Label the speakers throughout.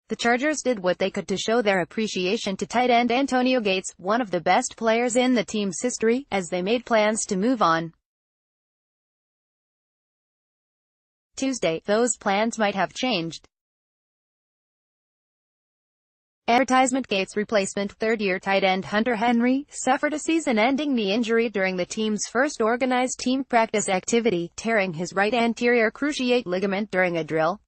Speaker 1: The Chargers did what they could to show their appreciation to tight end Antonio Gates, one of the best players in the team's history, as they made plans to move on. Tuesday, those plans might have changed. Advertisement: Gates' replacement, third-year tight end Hunter Henry, suffered a season-ending knee injury during the team's first organized team practice activity, tearing his right anterior cruciate ligament during a drill.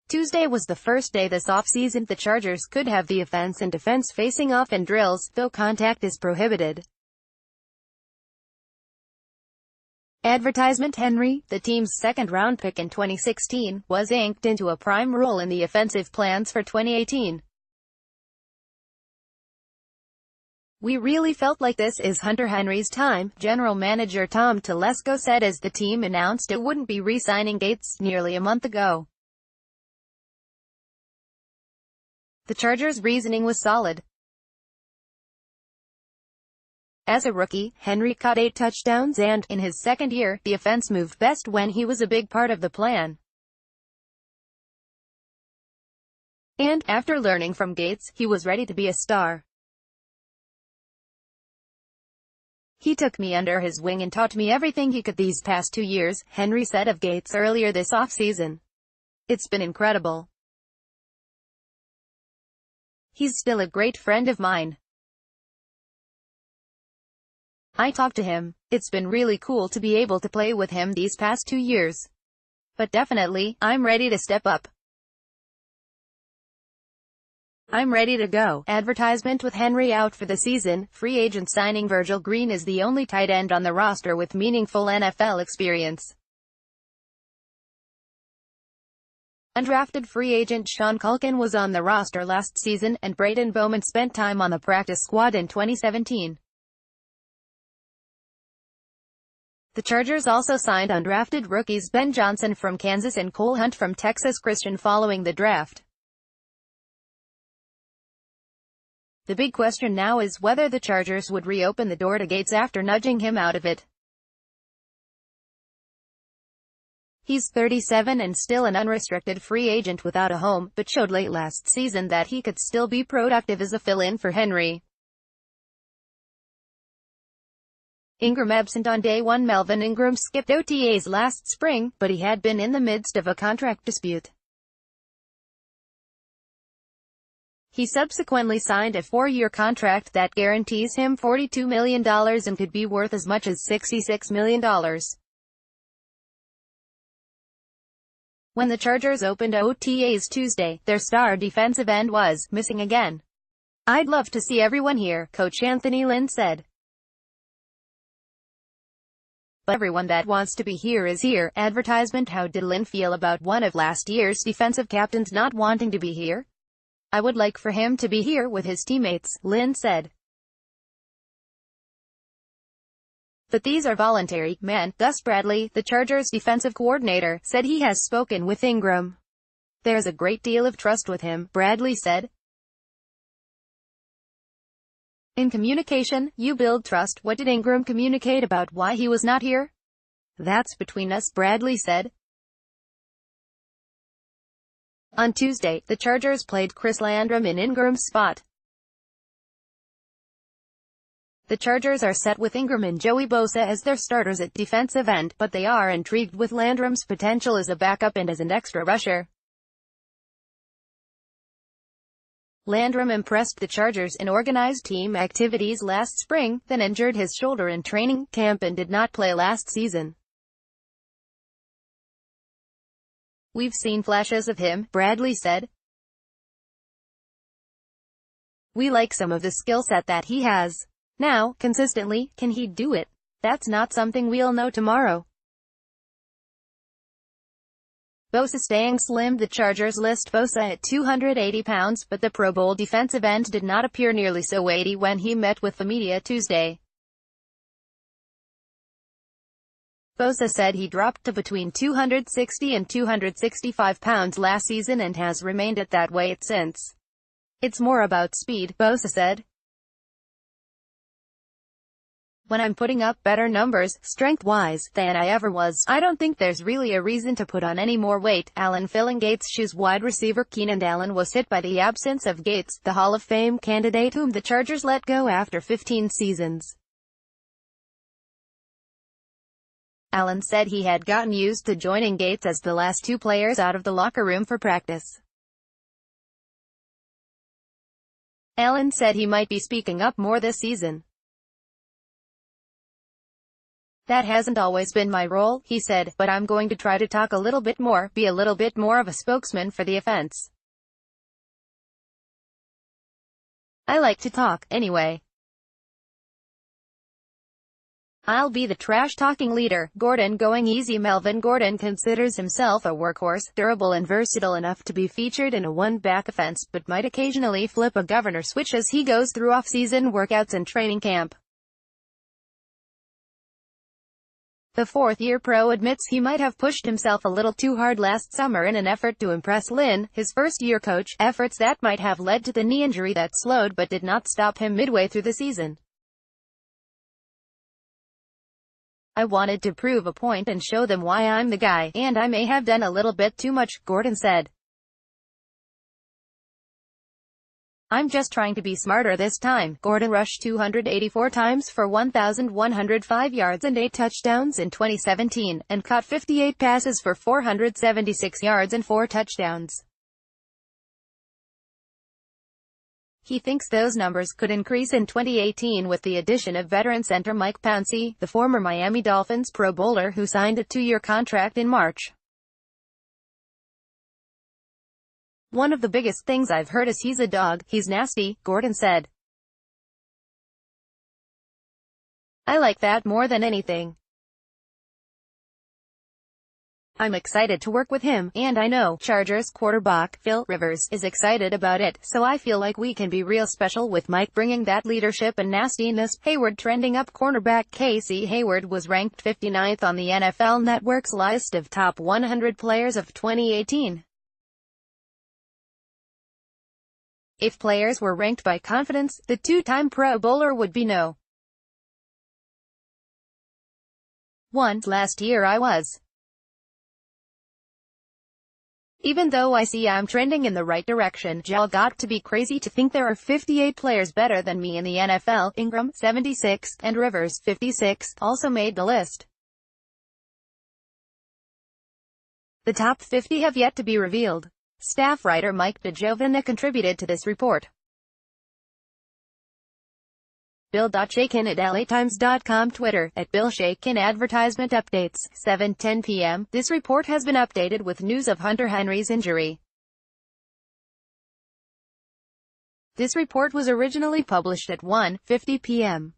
Speaker 1: Tuesday was the first day this offseason the Chargers could have the offense and defense facing off in drills, though contact is prohibited. Advertisement: Henry, the team's second-round pick in 2016, was inked into a prime role in the offensive plans for 2018. "We really felt like this is Hunter Henry's time," general manager Tom Telesco said as the team announced it wouldn't be re-signing Gates nearly a month ago. The Chargers' reasoning was solid. As a rookie, Henry caught 8 touchdowns and, in his second year, the offense moved best when he was a big part of the plan. And, after learning from Gates, he was ready to be a star. "He took me under his wing and taught me everything he could these past 2 years, Henry said of Gates earlier this offseason. "It's been incredible. He's still a great friend of mine. I talked to him. It's been really cool to be able to play with him these past 2 years. But definitely, I'm ready to step up. I'm ready to go." Advertisement: with Henry out for the season, free agent signing Virgil Green is the only tight end on the roster with meaningful NFL experience. Undrafted free agent Sean Culkin was on the roster last season, and Braden Bowman spent time on the practice squad in 2017. The Chargers also signed undrafted rookies Ben Johnson from Kansas and Cole Hunt from Texas Christian following the draft. The big question now is whether the Chargers would reopen the door to Gates after nudging him out of it. He's 37 and still an unrestricted free agent without a home, but showed late last season that he could still be productive as a fill-in for Henry. Ingram absent on day 1. Melvin Ingram skipped OTAs last spring, but he had been in the midst of a contract dispute. He subsequently signed a 4-year contract that guarantees him $42 million and could be worth as much as $66 million. When the Chargers opened OTAs Tuesday, their star defensive end was missing again. "I'd love to see everyone here," Coach Anthony Lynn said. "But everyone that wants to be here is here." Advertisement: how did Lynn feel about one of last year's defensive captains not wanting to be here? "I would like for him to be here with his teammates," Lynn said. "But these are voluntary men." Gus Bradley, the Chargers' defensive coordinator, said he has spoken with Ingram. "There's a great deal of trust with him," Bradley said. "In communication, you build trust." "What did Ingram communicate about why he was not here?" "That's between us," Bradley said. On Tuesday, the Chargers played Chris Landrum in Ingram's spot. The Chargers are set with Ingram and Joey Bosa as their starters at defensive end, but they are intrigued with Landrum's potential as a backup and as an extra rusher. Landrum impressed the Chargers in organized team activities last spring, then injured his shoulder in training camp and did not play last season. "We've seen flashes of him," Bradley said. "We like some of the skill set that he has. Now, consistently, can he do it? That's not something we'll know tomorrow." Bosa staying slim. The Chargers list Bosa at 280 pounds, but the Pro Bowl defensive end did not appear nearly so weighty when he met with the media Tuesday. Bosa said he dropped to between 260 and 265 pounds last season and has remained at that weight since. "It's more about speed," Bosa said. When I'm putting up better numbers, strength-wise, than I ever was, I don't think there's really a reason to put on any more weight." Allen filling Gates' shoes. Wide receiver Keenan Allen was hit by the absence of Gates, the Hall of Fame candidate whom the Chargers let go after 15 seasons. Allen said he had gotten used to joining Gates as the last two players out of the locker room for practice. Allen said he might be speaking up more this season. "That hasn't always been my role," he said, "but I'm going to try to talk a little bit more, be a little bit more of a spokesman for the offense. I like to talk, anyway. I'll be the trash-talking leader." Gordon going easy. Melvin Gordon considers himself a workhorse, durable and versatile enough to be featured in a one-back offense, but might occasionally flip a governor switch as he goes through off-season workouts and training camp. The fourth-year pro admits he might have pushed himself a little too hard last summer in an effort to impress Lynn, his first-year coach, efforts that might have led to the knee injury that slowed but did not stop him midway through the season. "I wanted to prove a point and show them why I'm the guy, and I may have done a little bit too much," Gordon said. "I'm just trying to be smarter this time." Gordon rushed 284 times for 1,105 yards and 8 touchdowns in 2017, and caught 58 passes for 476 yards and 4 touchdowns. He thinks those numbers could increase in 2018 with the addition of veteran center Mike Pouncey, the former Miami Dolphins Pro Bowler who signed a 2-year contract in March. "One of the biggest things I've heard is he's a dog, he's nasty," Gordon said. "I like that more than anything. I'm excited to work with him, and I know Chargers quarterback Phil Rivers is excited about it, so I feel like we can be real special with Mike bringing that leadership and nastiness." Hayward trending up. Cornerback Casey Hayward was ranked 59th on the NFL Network's list of top 100 players of 2018. If players were ranked by confidence, the two-time Pro Bowler would be no. 1. "Last year I was. Even though I see I'm trending in the right direction, y'all got to be crazy to think there are 58 players better than me in the NFL." Ingram, 76, and Rivers, 56, also made the list. The top 50 have yet to be revealed. Staff writer Mike DeGiovanna contributed to this report. Bill.Shakin at LATimes.com. Twitter, @BillShakin. Advertisement updates, 7:10 p.m. This report has been updated with news of Hunter Henry's injury. This report was originally published at 1:50 p.m.